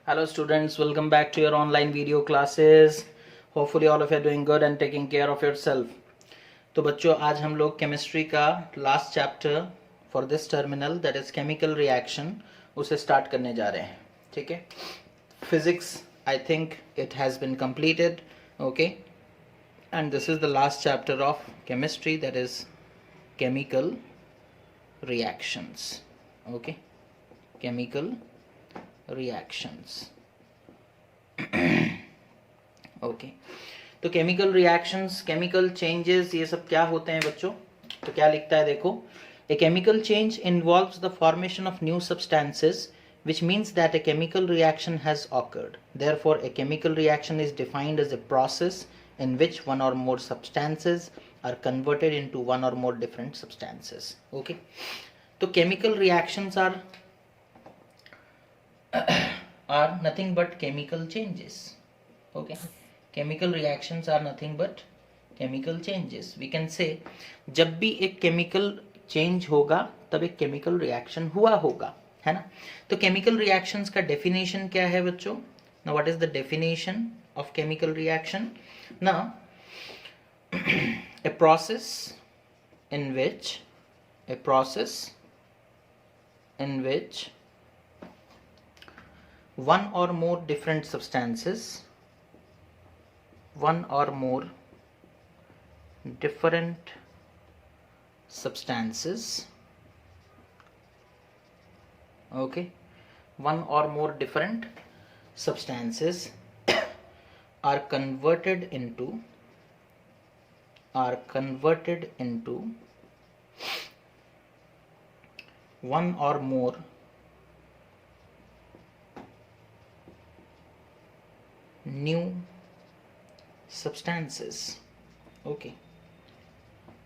Hello students, welcome back to your online video classes. Hopefully all of you are doing good and taking care of yourself. तो बच्चों आज हम लोग chemistry का last chapter for this terminal that is chemical reaction उसे start करने जा रहे हैं. ठीक है. Physics I think it has been completed. Okay. And this is the last chapter of chemistry, that is chemical reactions. Okay. Chemical reactions. Okay. तो chemical reactions, chemical changes, ये सब क्या होते हैं बच्चों? तो क्या लिखता है देखो. A chemical change involves the formation of new substances which means that a chemical reaction has occurred. Therefore, a chemical reaction is defined as a process in which one or more substances are converted into one or more different substances. Okay. तो chemical reactions are nothing but chemical changes. Okay. Chemical reactions are nothing but chemical changes. We can say जब भी एक chemical change होगा तब एक chemical reaction हुआ होगा, है ना. तो chemical reactions का definition क्या है बच्चों? Now what is the definition of chemical reaction? Now a process in which one or more different substances okay, one or more different substances are converted into one or more new substances. okay.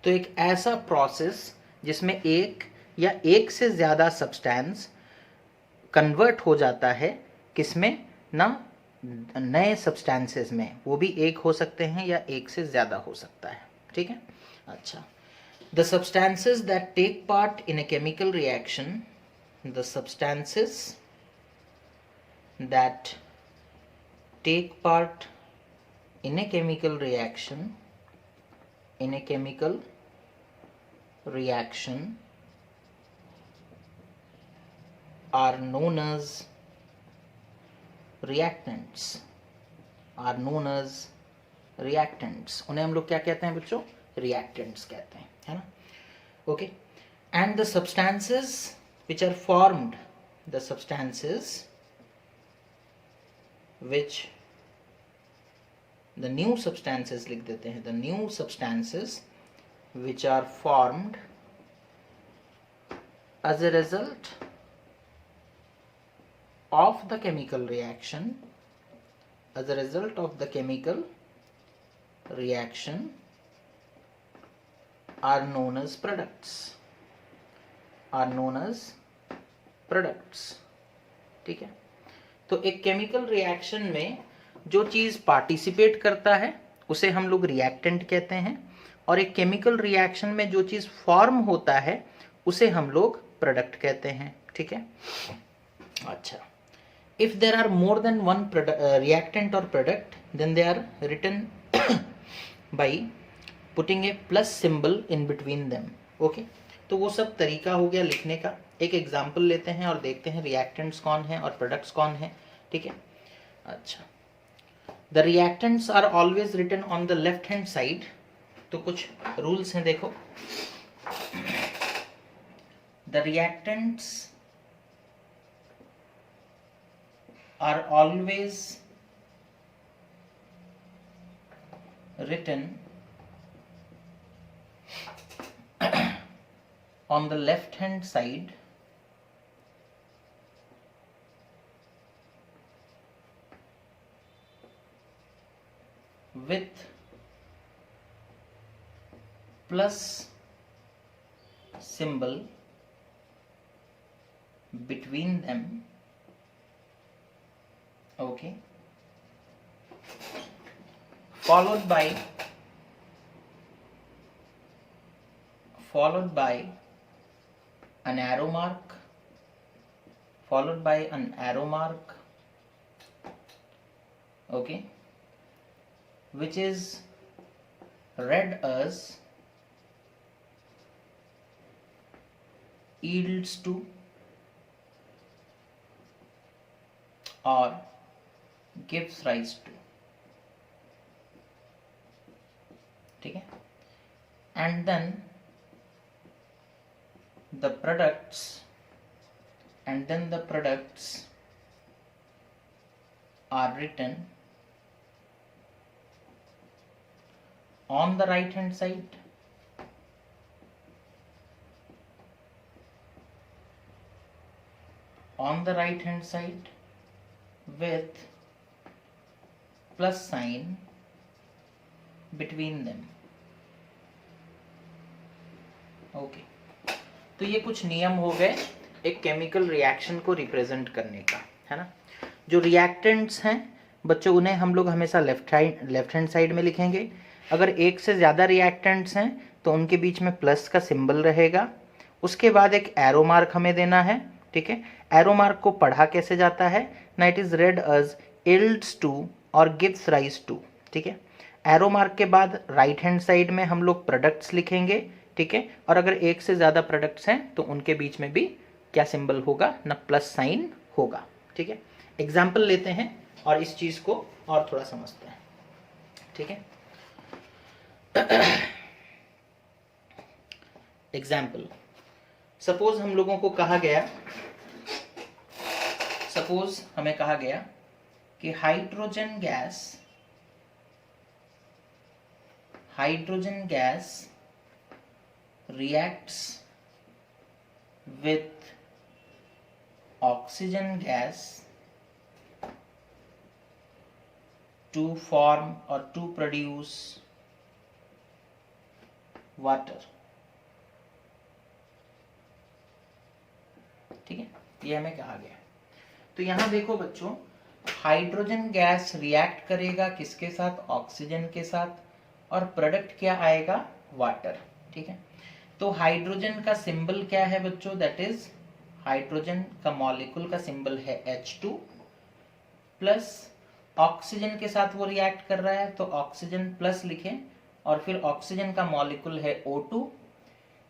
तो एक ऐसा process जिसमें एक या एक से ज़्यादा substance convert हो जाता है किसमें ना, नए सब्सटेंसेस में. वो भी एक हो सकते हैं या एक से ज़्यादा हो सकता है. ठीक है. अच्छा. The substances that take part in a chemical reaction, the substances that take part in a chemical reaction are known as reactants. उन्हें हम लोग क्या कहते हैं बच्चों? reactants कहते हैं, है ना. okay. And the substances which are formed, the new substances लिख देते हैं, the new substances which are formed as a result of the chemical reaction, are known as products. ठीक है. तो एक केमिकल रिएक्शन में जो चीज़ पार्टिसिपेट करता है उसे हम लोग रिएक्टेंट कहते हैं, और एक केमिकल रिएक्शन में जो चीज़ फॉर्म होता है उसे हम लोग प्रोडक्ट कहते हैं. ठीक है. अच्छा. If there are more than one reactant और product then they are written by putting a plus symbol in between them. Okay. तो वो सब तरीका हो गया लिखने का. एक एग्जाम्पल लेते हैं और देखते हैं रिएक्टेंट्स कौन है और प्रोडक्ट्स कौन है. ठीक है. अच्छा. The reactants are always written on the left hand side. तो कुछ रूल्स हैं देखो. The reactants are always written on the left hand side with plus symbol between them. Okay. Followed by an arrow mark, okay, which is read as yields to or gives rise to, ठीक है, and then the products are written on the right hand side with plus sign between them. Okay, तो ये कुछ नियम हो गए एक chemical reaction को रिप्रेजेंट करने का, है ना। जो रिएक्टेंट्स हैं बच्चों, उन्हें हम लोग हमेशा लेफ्ट हैंड साइड में लिखेंगे। अगर एक से ज़्यादा रिएक्टेंट्स हैं तो उनके बीच में प्लस का सिंबल रहेगा। उसके बाद एक एरो मार्क हमें देना है, ठीक है। एरो मार्क को पढ़ा कैसे जाता है ना, it is read as yields to और गिव्स राइज टू, ठीक है। एरो मार्क के बाद राइट हैंड साइड में हम लोग प्रोडक्ट्स लिखेंगे, ठीक है। और अगर एक से ज़्यादा प्रोडक्ट्स हैं तो उनके बीच में भी क्या सिंबल होगा ना, प्लस साइन होगा, ठीक है। एग्जाम्पल लेते हैं और इस चीज़ को और थोड़ा समझते हैं, ठीक है। एग्जाम्पल, सपोज हम लोगों को कहा गया, सपोज हमें कहा गया कि hydrogen gas reacts with oxygen gas to form or to produce water, ठीक है। ये हमें कहा गया। तो यहां देखो बच्चों, हाइड्रोजन गैस रिएक्ट करेगा किसके साथ, ऑक्सीजन के साथ, और प्रोडक्ट क्या आएगा, वाटर, ठीक है। तो हाइड्रोजन का सिंबल क्या है बच्चों, दैट इज हाइड्रोजन का मॉलिक्यूल का सिंबल है H2 प्लस, ऑक्सीजन के साथ वो रिएक्ट कर रहा है तो ऑक्सीजन प्लस लिखें, और फिर ऑक्सीजन का मॉलिक्यूल है O2।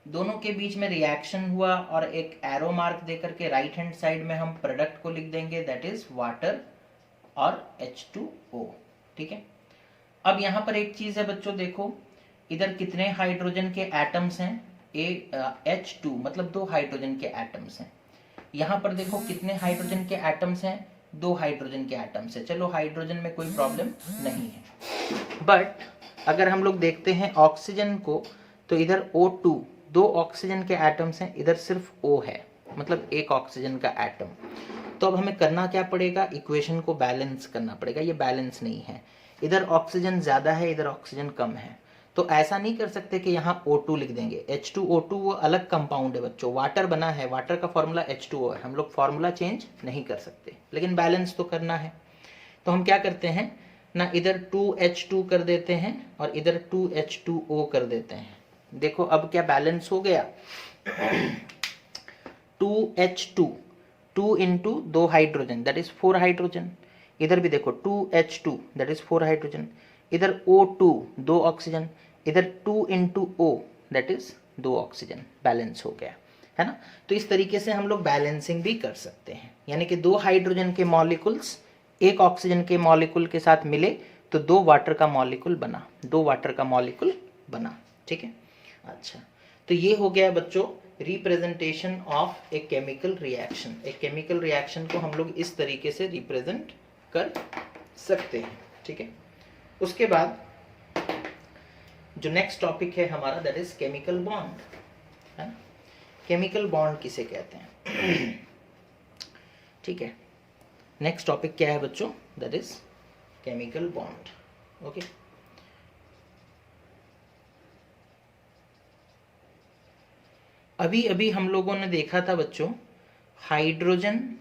दोनों के बीच में रिएक्शन हुआ और एक एरो मार्क देकर के राइट हैंड साइड में हम प्रोडक्ट को लिख देंगे, दैट इज वाटर और H2O, ठीक है। अब यहां पर एक चीज है बच्चों, देखो इधर कितने हाइड्रोजन के एटम्स हैं, H2 मतलब 2 हाइड्रोजन के एटम्स हैं। यहां पर देखो कितने हाइड्रोजन के एटम्स हैं, 2 हाइड्रोजन के एटम्स है। चलो हाइड्रोजन में कोई प्रॉब्लम नहीं है, बट अगर हम लोग देखते हैं ऑक्सीजन को, तो इधर O2 2 ऑक्सीजन के एटम्स हैं, इधर सिर्फ O है, मतलब एक ऑक्सीजन का एटम। तो अब हमें करना क्या पड़ेगा, इक्वेशन को बैलेंस करना पड़ेगा। ये बैलेंस नहीं है, इधर ऑक्सीजन ज्यादा है, इधर ऑक्सीजन कम है। तो ऐसा नहीं कर सकते कि यहाँ O2 लिख देंगे, H2O2 वो अलग कंपाउंड है बच्चों, वाटर बना है, वाटर का फॉर्मूला H2O है, हम लोग फॉर्मूला चेंज नहीं कर सकते, लेकिन बैलेंस तो करना है। तो हम क्या करते हैं ना, इधर 2H2 कर देते हैं और इधर 2H2O कर देते हैं। देखो अब क्या बैलेंस हो गया, 2H2 2 into 2 hydrogen that is 4 hydrogen, इधर भी देखो 2H2 दैट इज 4 हाइड्रोजन, इधर O2 2 ऑक्सीजन, इधर 2 into O that is 2 oxygen, balance हो गया, है ना। तो इस तरीके से हम लोग बैलेंसिंग भी कर सकते हैं, यानी कि 2 हाइड्रोजन के मॉलिक्यूल्स एक ऑक्सीजन के मॉलिक्यूल के साथ मिले तो 2 वाटर का मॉलिक्यूल बना, 2 वाटर का मॉलिक्यूल बना, ठीक है। अच्छा, तो ये हो गया बच्चों representation of A chemical reaction. एक केमिकल रिएक्शन को हम लोग इस तरीके से रिप्रेजेंट कर सकते हैं, ठीक है। उसके बाद जो नेक्स्ट टॉपिक है हमारा दैट इज केमिकल बॉन्ड, है ना। केमिकल बॉन्ड किसे कहते हैं, ठीक है। नेक्स्ट टॉपिक क्या है बच्चों, that is chemical bond, okay. अभी अभी हम लोगों ने देखा था बच्चों, हाइड्रोजन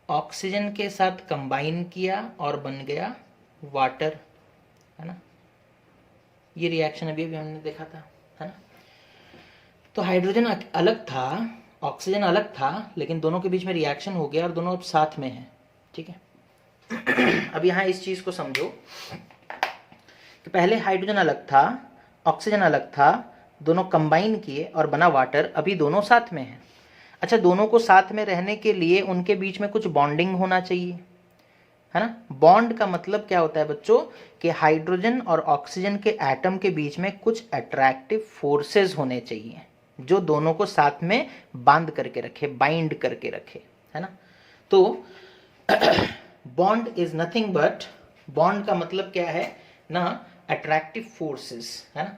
ऑक्सीजन के साथ कंबाइन किया और बन गया वाटर, है ना। ये रिएक्शन अभी अभी हमने देखा था, है ना। तो हाइड्रोजन अलग था, ऑक्सीजन अलग था, लेकिन दोनों के बीच में रिएक्शन हो गया और दोनों अब साथ में हैं, ठीक है। अब यहाँ इस चीज को समझो कि पहले हाइड्रोजन अलग था, ऑक्सीजन अलग था, दोनों कंबाइन किए और बना वाटर। अभी दोनों साथ में हैं। अच्छा, दोनों को साथ में रहने के लिए उनके बीच में कुछ बॉन्डिंग होना चाहिए, है ना। बॉन्ड का मतलब क्या होता है बच्चों कि हाइड्रोजन और ऑक्सीजन के एटम के बीच में कुछ अट्रैक्टिव फोर्सेस होने चाहिए जो दोनों को साथ में बांध करके रखे, बाइंड करके रखे, है ना। तो bond is nothing but, bond का मतलब क्या है ना, अट्रैक्टिव फोर्सेस, है ना।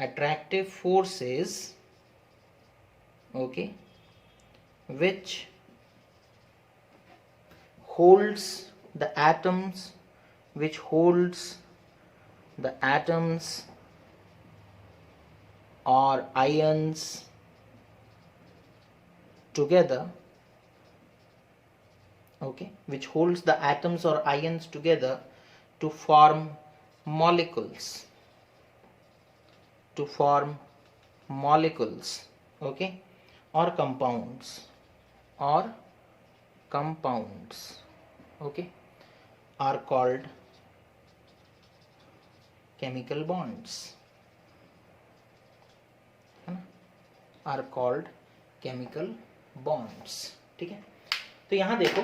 Attractive forces, okay, which holds the atoms, or ions together, okay, which holds the atoms or ions together to form molecules, okay, or compounds, okay, are called chemical bonds, है ना, are called chemical bonds, ठीक है। तो यहां देखो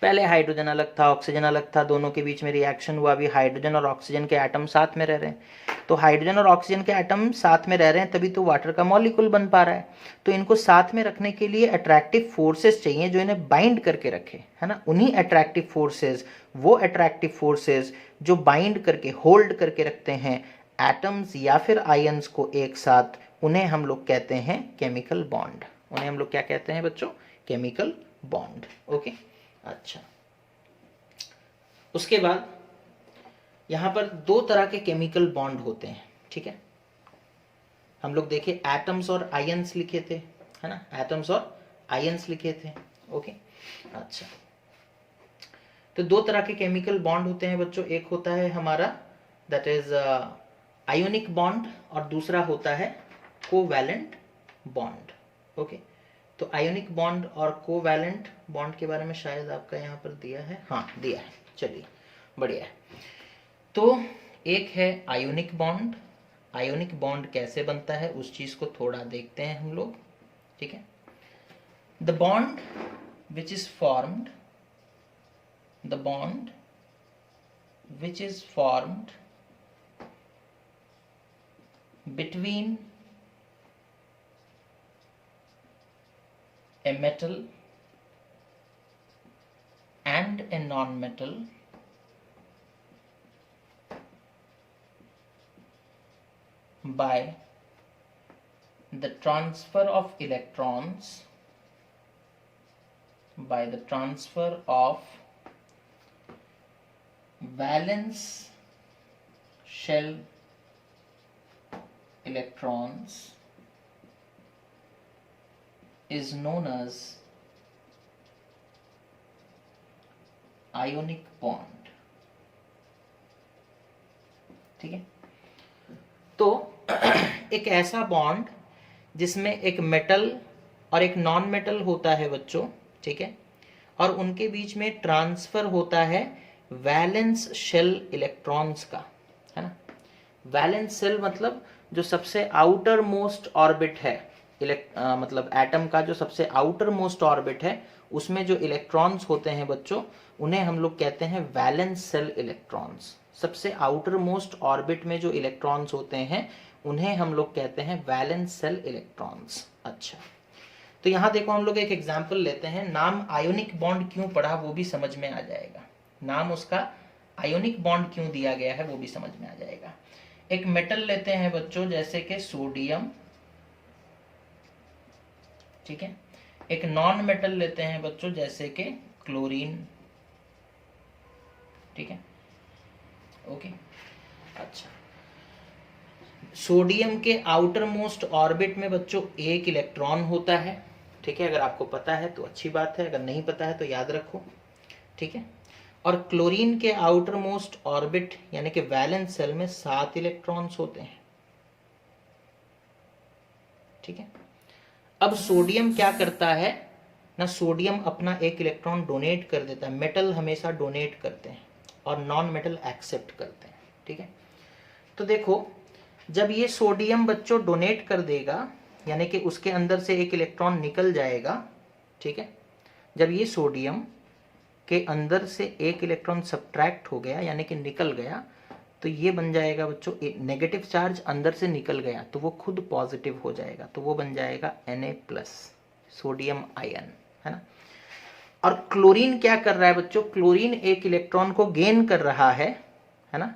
पहले hydrogen अलग था, ऑक्सीजन अलग था, दोनों के बीच में रिएक्शन हुआ, अभी हाइड्रोजन और ऑक्सीजन के एटम साथ में रह रहे हैं। तो हाइड्रोजन और ऑक्सीजन के एटम साथ में रह रहे हैं तभी तो वाटर का मॉलिक्यूल बन पा रहा है। तो इनको साथ में रखने के लिए अट्रैक्टिव फोर्सेस चाहिए जो इन्हें बाइंड करके रखे, है ना। उन्हीं अट्रैक्टिव फोर्सेस, वो अट्रैक्टिव फोर्सेस जो बाइंड करके, होल्ड करके रखते हैं एटम्स या फिर आयंस को एक साथ, उन्हें हम लोग कहते हैं केमिकल बॉन्ड। उन्हें हम लोग क्या कहते हैं बच्चों, केमिकल बॉन्ड, ओके। अच्छा, उसके बाद यहां पर दो तरह के केमिकल बॉन्ड होते हैं, ठीक है। हम लोग देखे एटम्स और आयंस लिखे थे, है ना, एटम्स और आयंस लिखे थे, ओके। अच्छा, तो दो तरह के केमिकल बॉन्ड होते हैं बच्चों, एक होता है हमारा दैट इज आयोनिक बॉन्ड और दूसरा होता है कोवैलेंट बॉन्ड, ओके। तो आयोनिक बॉन्ड और कोवैलेंट बॉन्ड के बारे में शायद आपका यहाँ पर दिया है, हाँ दिया है, चलिए बढ़िया है। तो एक है आयोनिक बॉन्ड। आयोनिक बॉन्ड कैसे बनता है उस चीज को थोड़ा देखते हैं हम लोग, ठीक है। The bond which is formed, between a metal and a non-metal by the transfer of electrons, valence shell electrons is known as ionic bond, ठीक है। तो एक ऐसा बॉन्ड जिसमें एक मेटल और एक नॉन मेटल होता है बच्चों, ठीक है, और उनके बीच में ट्रांसफर होता है वैलेंस शेल इलेक्ट्रॉन्स का, है ना। वैलेंस शेल मतलब जो सबसे आउटर मोस्ट ऑर्बिट है, मतलब एटम का जो सबसे आउटर मोस्ट ऑर्बिट है, उसमें जो इलेक्ट्रॉन्स होते हैं बच्चों, उन्हें हम लोग कहते हैं वैलेंस शेल इलेक्ट्रॉन्स। सबसे आउटर मोस्ट ऑर्बिट में जो इलेक्ट्रॉन्स होते हैं उन्हें हम लोग कहते हैं वैलेंस शेल इलेक्ट्रॉन्स। अच्छा, तो यहां देखो हम लोग एक एग्जाम्पल लेते हैं। नाम आयोनिक बॉन्ड क्यों पढ़ा वो भी समझ में आ जाएगा, नाम उसका आयोनिक बॉन्ड क्यों दिया गया है वो भी समझ में आ जाएगा। एक मेटल लेते हैं बच्चों जैसे कि सोडियम, ठीक है। एक नॉन मेटल लेते हैं बच्चों जैसे कि क्लोरीन, ठीक है, ओके। अच्छा, सोडियम के आउटर मोस्ट ऑर्बिट में बच्चों एक इलेक्ट्रॉन होता है, ठीक है। अगर आपको पता है तो अच्छी बात है, अगर नहीं पता है तो याद रखो, ठीक है। और क्लोरीन के आउटर मोस्ट ऑर्बिट यानी कि वैलेंस शेल में 7 इलेक्ट्रॉन्स होते हैं, ठीक है। अब सोडियम क्या करता है, ना सोडियम अपना एक इलेक्ट्रॉन डोनेट कर देता है, मेटल हमेशा डोनेट करते हैं और नॉन मेटल एक्सेप्ट करते हैं, ठीक है। तो देखो जब ये सोडियम बच्चों डोनेट कर देगा, यानी कि उसके अंदर से एक इलेक्ट्रॉन निकल जाएगा, ठीक है। जब ये सोडियम के अंदर से एक इलेक्ट्रॉन सब्ट्रैक्ट हो गया यानी कि निकल गया, तो ये बन जाएगा बच्चों नेगेटिव चार्ज अंदर से निकल गया तो वो खुद पॉजिटिव हो जाएगा, तो वो बन जाएगा Na+, सोडियम आयन, है ना। और क्लोरीन क्या कर रहा है बच्चों, क्लोरीन एक इलेक्ट्रॉन को गेन कर रहा है ना,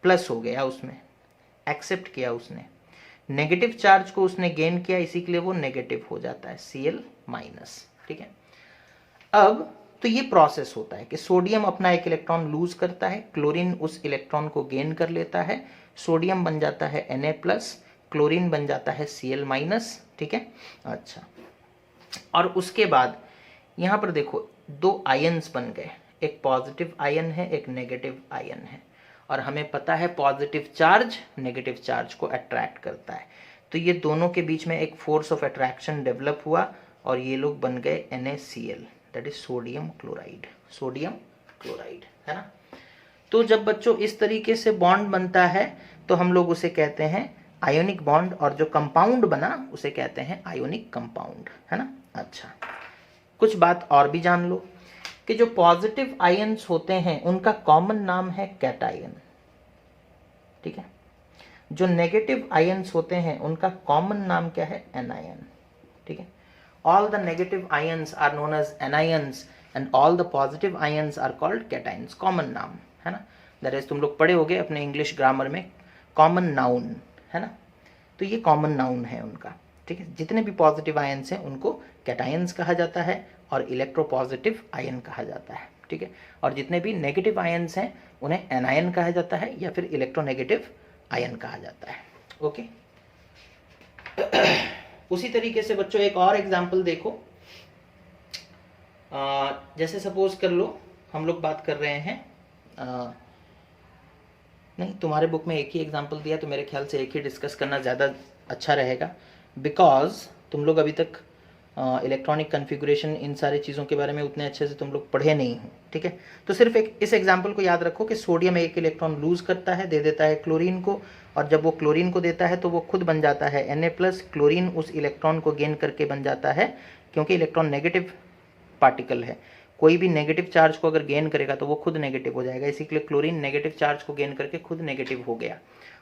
प्लस हो गया उसमें, एक्सेप्ट किया उसने, नेगेटिव चार्ज को उसने गेन किया, इसी के लिए वो नेगेटिव हो जाता है Cl-, ठीक है। अब तो ये प्रोसेस होता है कि सोडियम अपना एक इलेक्ट्रॉन लूज करता है, क्लोरीन उस इलेक्ट्रॉन को गेन कर लेता है, सोडियम बन जाता है Na+, क्लोरीन बन जाता है Cl-, ठीक है। अच्छा, और उसके बाद यहां पर देखो दो आयंस बन गए, एक पॉजिटिव आयन है एक नेगेटिव आयन है, और हमें पता है पॉजिटिव चार्ज नेगेटिव चार्ज को अट्रैक्ट करता है, तो ये दोनों के बीच में एक फोर्स ऑफ अट्रैक्शन डेवलप हुआ और ये लोग बन गए NaCl, that is sodium chloride, sodium chloride, है ना। तो जब बच्चों इस तरीके से बॉन्ड बनता है तो हम लोग उसे कहते हैं आयोनिक बॉन्ड, और जो कंपाउंड बना उसे कहते हैं आयोनिक कंपाउंड, है ना। अच्छा, कुछ बात और भी जान लो कि जो पॉजिटिव आयंस होते हैं उनका कॉमन नाम है कैटायन, ठीक है। जो नेगेटिव आयंस होते हैं उनका कॉमन नाम क्या है, एनायन, ठीक है। All the negative ions are known as anions and all the positive ions are called cations, common नाम, है ना। दैट इज तुम लोग पढ़े होगे अपने इंग्लिश ग्रामर में कॉमन नाउन, है ना। तो ये कॉमन नाउन है उनका, ठीक है। जितने भी पॉजिटिव आयंस हैं उनको कैटायंस कहा जाता है और इलेक्ट्रोपॉजिटिव आयन कहा जाता है, ठीक है। और जितने भी नेगेटिव आयंस हैं उन्हें एनायन कहा जाता है या फिर इलेक्ट्रोनेगेटिव आयन कहा जाता है, ओके। उसी तरीके से बच्चों एक और एग्जाम्पल देखो, जैसे सपोज कर लो हम लोग बात कर रहे हैं, नहीं तुम्हारे बुक में एक ही एग्जाम्पल दिया तो मेरे ख्याल से एक ही डिस्कस करना ज़्यादा अच्छा रहेगा, बिकॉज तुम लोग अभी तक इलेक्ट्रॉनिक कन्फिगुरेशन इन सारी चीज़ों के बारे में उतने अच्छे से तुम लोग पढ़े नहीं हो, ठीक है। तो सिर्फ एक इस एग्जाम्पल को याद रखो कि सोडियम एक इलेक्ट्रॉन लूज करता है, दे देता है क्लोरीन को, और जब वो क्लोरीन को देता है तो वो खुद बन जाता है Na+, क्लोरीन उस इलेक्ट्रॉन को गेन करके बन जाता है, क्योंकि इलेक्ट्रॉन नेगेटिव पार्टिकल है, कोई भी नेगेटिव चार्ज को अगर गेन करेगा तो वो खुद नेगेटिव हो जाएगा, इसी के लिए क्लोरीन नेगेटिव चार्ज को गेन करके खुद नेगेटिव हो गया,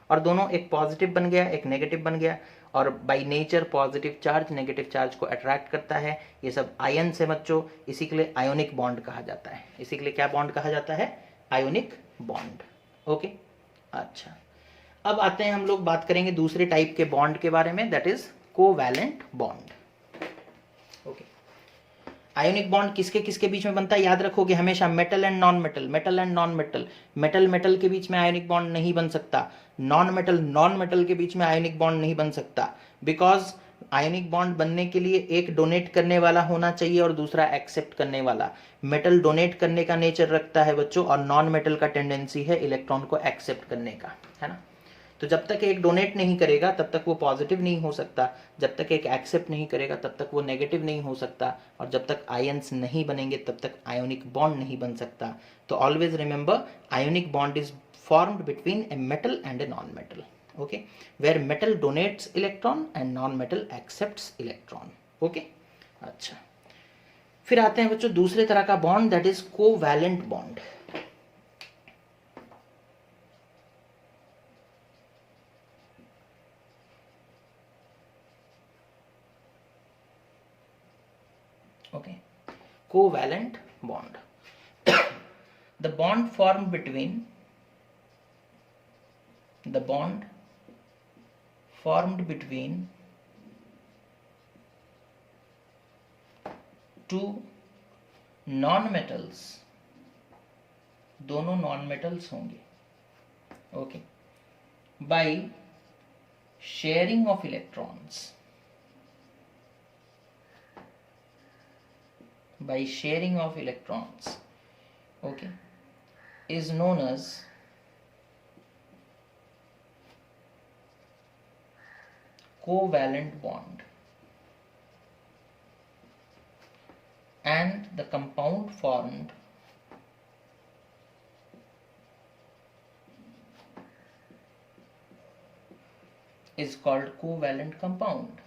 और दोनों एक पॉजिटिव बन गया एक नेगेटिव बन गया, और by nature positive charge negative charge को अट्रैक्ट करता है, ये सब आयन से बच्चों, इसी के लिए आयोनिक बॉन्ड कहा जाता है, इसी के लिए क्या बॉन्ड कहा जाता है, आयोनिक बॉन्ड, ओके। अच्छा, अब आते हैं हम लोग बात करेंगे दूसरे टाइप के बॉन्ड के बारे में, that is covalent bond, okay. Ionic bond किसके किसके बीच में बनता है, याद रखोगे हमेशा metal and non metal, metal and non metal, metal metal के बीच में आयोनिक बॉन्ड नहीं बन सकता, नॉन मेटल के बीच में आयोनिक बॉन्ड नहीं बन सकता, बिकॉज आयोनिक बॉन्ड बनने के लिए एक डोनेट करने वाला होना चाहिए और दूसरा एक्सेप्ट करने वाला। मेटल डोनेट करने का नेचर रखता है बच्चों, और नॉन मेटल का टेंडेंसी है इलेक्ट्रॉन को एक्सेप्ट करने का, है ना। तो जब तक एक डोनेट नहीं करेगा तब तक वो पॉजिटिव नहीं हो सकता, जब तक एक एक्सेप्ट नहीं करेगा तब तक वो नेगेटिव नहीं हो सकता, और जब तक आयंस नहीं बनेंगे तब तक आयोनिक बॉन्ड नहीं बन सकता। तो always remember, ionic bond is formed between a metal and a non-metal, okay, where metal donates electron and non-metal accepts electron, okay। अच्छा, फिर आते हैं बच्चों दूसरे तरह का bond, that is covalent bond, okay, covalent bond. the bond formed between two non-metals, दोनों non-metals होंगे, okay, by sharing of electrons, okay, is known as covalent bond, and the compound formed is called covalent compound.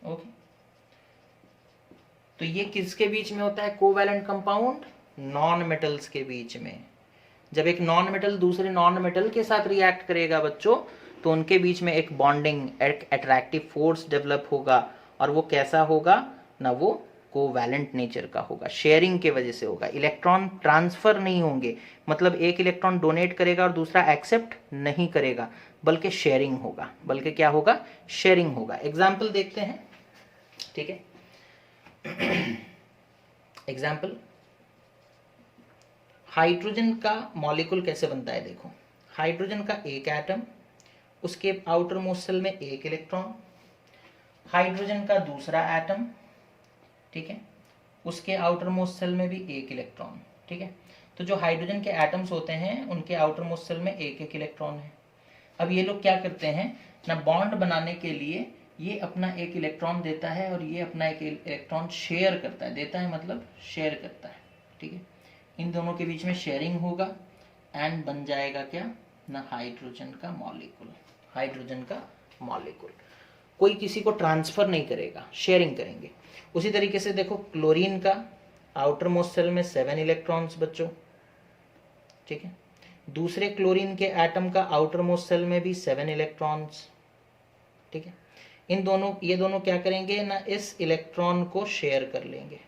Okay, तो ये किसके बीच में होता है covalent compound? Non metals के बीच में। जब एक नॉन मेटल दूसरे नॉन मेटल के साथ रिएक्ट करेगा बच्चों, तो उनके बीच में एक बॉन्डिंग, एक अट्रैक्टिव फोर्स डेवलप होगा, और वो कैसा होगा ना, वो कोवैलेंट नेचर का होगा, शेयरिंग के वजह से होगा। इलेक्ट्रॉन ट्रांसफर नहीं होंगे, मतलब एक इलेक्ट्रॉन डोनेट करेगा और दूसरा एक्सेप्ट नहीं करेगा, बल्कि शेयरिंग होगा। बल्कि क्या होगा? शेयरिंग होगा। एग्जाम्पल देखते हैं, ठीक है। एग्जाम्पल, हाइड्रोजन का मॉलिक्यूल कैसे बनता है? देखो, हाइड्रोजन का एक एटम, उसके आउटर मोस्ट सेल में एक इलेक्ट्रॉन, हाइड्रोजन का दूसरा एटम, ठीक है, उसके आउटर मोस्ट सेल में भी एक इलेक्ट्रॉन, ठीक है। तो जो हाइड्रोजन के एटम्स होते हैं उनके आउटर मोस्ट सेल में एक एक इलेक्ट्रॉन है। अब ये लोग क्या करते हैं ना, बॉन्ड बनाने के लिए ये अपना एक इलेक्ट्रॉन देता है और ये अपना एक इलेक्ट्रॉन शेयर करता है। देता है मतलब शेयर करता है, ठीक है। इन दोनों के बीच में शेयरिंग होगा एंड बन जाएगा क्या ना, हाइड्रोजन का मॉलिक्यूल। हाइड्रोजन का मॉलिक्यूल कोई किसी को ट्रांसफर नहीं करेगा, शेयरिंग करेंगे। उसी तरीके से देखो, क्लोरीन का आउटर मोस्ट सेल में 7 इलेक्ट्रॉन्स बच्चों, ठीक है। दूसरे क्लोरीन के एटम का आउटर मोस्ट सेल में भी 7 इलेक्ट्रॉन्स, ठीक है। इन दोनों, ये दोनों क्या करेंगे ना, इस इलेक्ट्रॉन को शेयर कर लेंगे,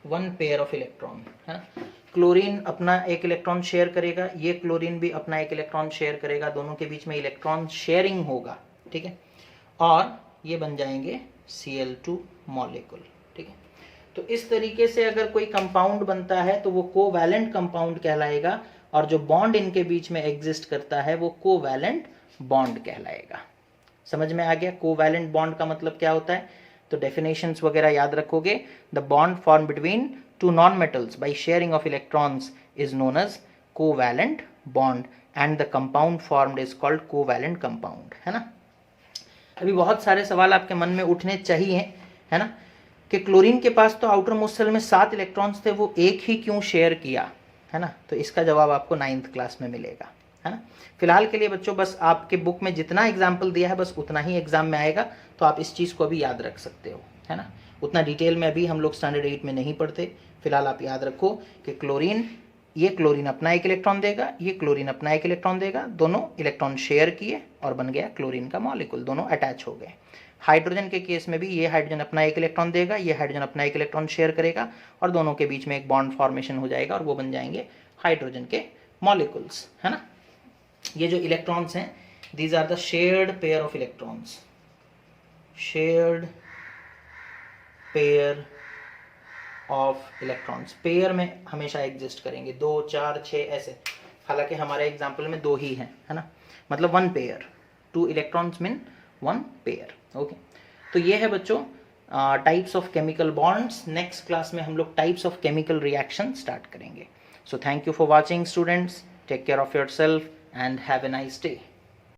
1 पेयर ऑफ इलेक्ट्रॉन, है। क्लोरीन अपना एक इलेक्ट्रॉन शेयर करेगा, ये क्लोरीन भी अपना एक इलेक्ट्रॉन शेयर करेगा, दोनों के बीच में इलेक्ट्रॉन शेयरिंग होगा, ठीक है। और ये बन जाएंगे Cl2 मॉलिक्यूल, ठीक है। तो इस तरीके से अगर कोई कंपाउंड बनता है तो वो कोवैलेंट कंपाउंड कहलाएगा, और जो बॉन्ड इनके बीच में एग्जिस्ट करता है वो कोवैलेंट बॉन्ड कहलाएगा। समझ में आ गया कोवैलेंट बॉन्ड का मतलब क्या होता है? तो डेफिनेशंस वगैरह याद रखोगे। The bond form between two non metals by sharing of electrons is known as covalent bond and the compound formed is called covalent compound, है ना। अभी बहुत सारे सवाल आपके मन में उठने चाहिए, है ना, कि क्लोरीन के पास तो आउटर मोस्ट सेल में 7 इलेक्ट्रॉन्स थे, वो एक ही क्यों शेयर किया, है ना। तो इसका जवाब आपको 9th क्लास में मिलेगा, है ना। फिलहाल के लिए बच्चों बस आपके बुक में जितना एग्जाम्पल दिया है बस उतना ही एग्जाम में आएगा, तो आप इस चीज़ को भी याद रख सकते हो, है ना। उतना डिटेल में अभी हम लोग स्टैंडर्ड 8 में नहीं पढ़ते। फिलहाल आप याद रखो कि क्लोरीन, ये क्लोरीन अपना एक इलेक्ट्रॉन देगा, ये क्लोरीन अपना एक इलेक्ट्रॉन देगा, दोनों इलेक्ट्रॉन शेयर किए और बन गया क्लोरीन का मॉलिक्यूल, दोनों अटैच हो गए। हाइड्रोजन के केस में भी ये हाइड्रोजन अपना एक इलेक्ट्रॉन देगा, ये हाइड्रोजन अपना एक इलेक्ट्रॉन शेयर करेगा, और दोनों के बीच में एक बॉन्ड फॉर्मेशन हो जाएगा और वो बन जाएंगे हाइड्रोजन के मॉलिक्यूल्स, है ना। ये जो इलेक्ट्रॉन्स हैं, these are the shared pair of electrons, shared pair of electrons. Pair में हमेशा एग्जिस्ट करेंगे, 2, 4, 6 ऐसे। हालांकि हमारे एग्जाम्पल में 2 ही हैं, है ना, मतलब 1 pair, 2 electrons mean 1 pair, okay. तो ये है बच्चों types of chemical bonds. Next class में हम लोग types of chemical reaction start करेंगे। So thank you for watching students, take care of yourself and have a nice day.